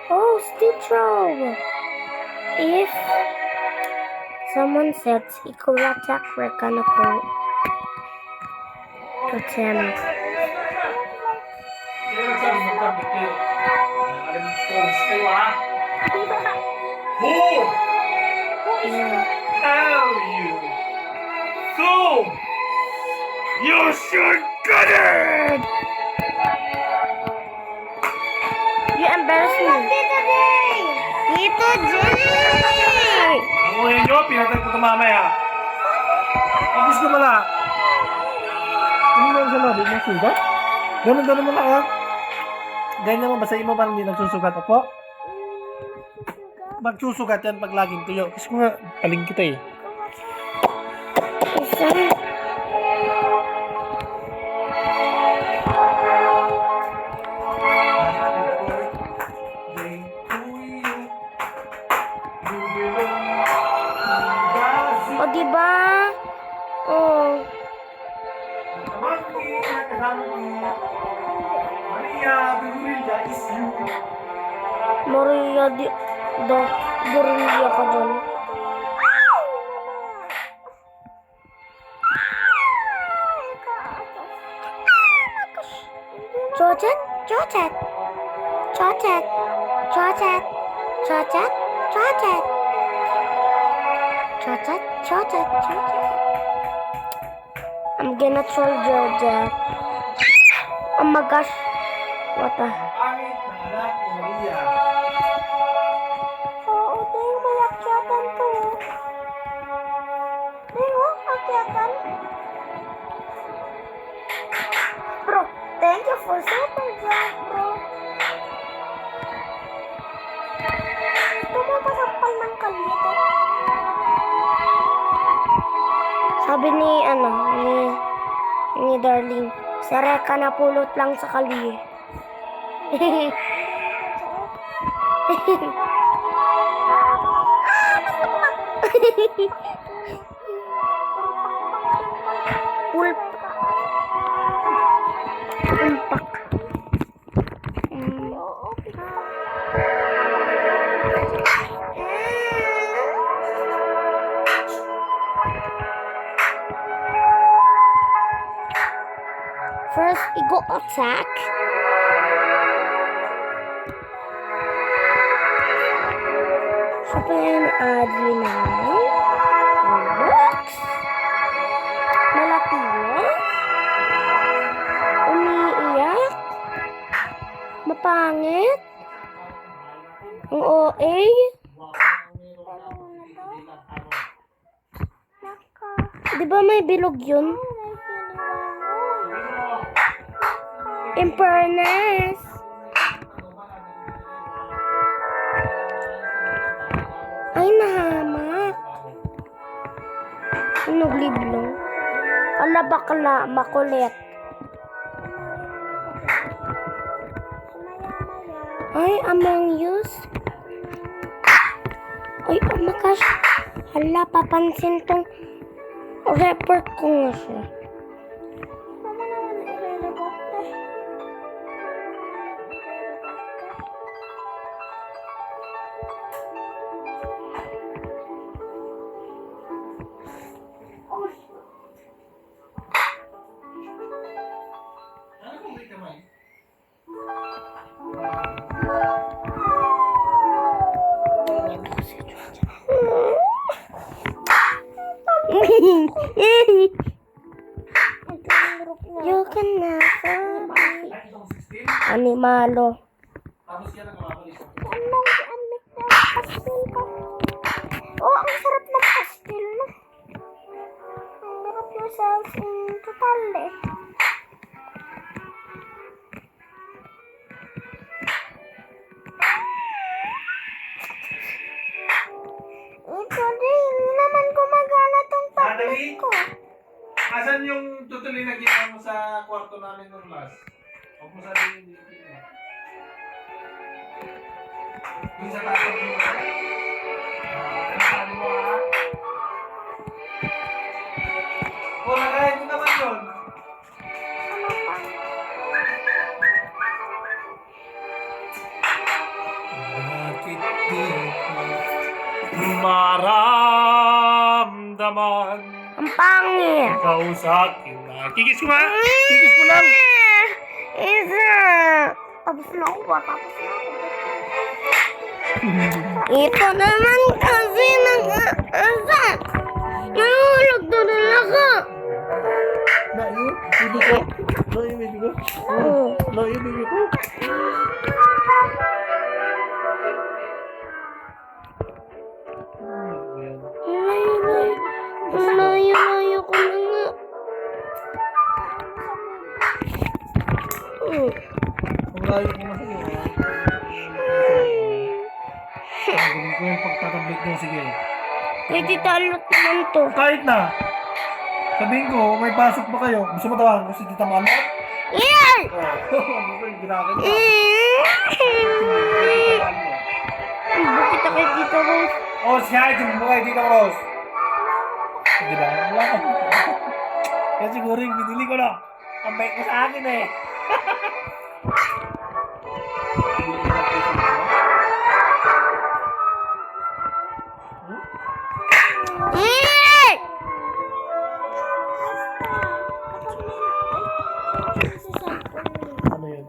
Oh, Stitcho! If someone sets equal attack reckon ako pretend. Who tell you? So you should get it! You embarrass me. Tito Jay! Ang uwi nyo, pinatag ko ito mamaya. Ang gusto mo lang. Ano mo sa lobby? May sugat? Ganun mo lang ah. Ganyan mo, basahin mo parang hindi nagsusugat. Opo? Magsusugat yan pag laging tuyo. Kasi ko nga, paling kita eh. Isa. O, diba? Oh. Maria Dorinda ka dyan. Chotet. I'm gonna troll Georgia. Oh my gosh. What the? Oo, dahil may akyatan to. Dahil akyatan. Bro, thank you for super job, bro. Ito mo pasampal ng kalito. Sabi ni Darling, si Reka na pulot lang sa kalye. Pulpak. First, ego attack. Sabihin Adrian. Box. Malatiwa. Umiiyak. Mapangit. Ang OA. Di ba may bilog yun? In fairness. Ay, nahamak. Nugliblong. Ala, bakla, makulit. Ay, Among Us. Ay, oh my gosh. Hala, papansin tong report ko nga siya. You can never Animalo. Oh, ang sarap ng pastil, no? Ang sarap yourself in total, eh. Ito din, hindi naman gumagana tong tablet ko. Asan yung tutuloy na ginawa mo sa kwarto namin nung last? Huwag mo sabihin dito. Yung sa tapos mo ba? Ano mo ha? Wala kahit mo naman yun. Ano pa? nararamdaman. Ang pangit. Ikaw sa akin na. Kikis ko nga. Kikis ko lang. Isa. Tapos na ako ba? Tapos na ako. Ito naman kasi nag-asa. Nahulog doon ako. Layo, bibi ko. Layo, bibi ko. Layo, bibi ko. Layo ko na nga. Ang layo ko na sa'yo. Ang galing ko yung pagtatablik mo. Sige. Kay Tita Alot naman to. Kahit na. Sabihin ko, may pasok ba kayo? Gusto mo tawagan ko si Tita Mano? Yan! Ano ko yung ginagawa niya? Bukit ako kay Tita Rose. Oh, siya, ito mo kay Tita Rose. Di ba? Wala ka. Kaya siguro yung binili ko na. Ang bait mo sa akin eh. Ano yun?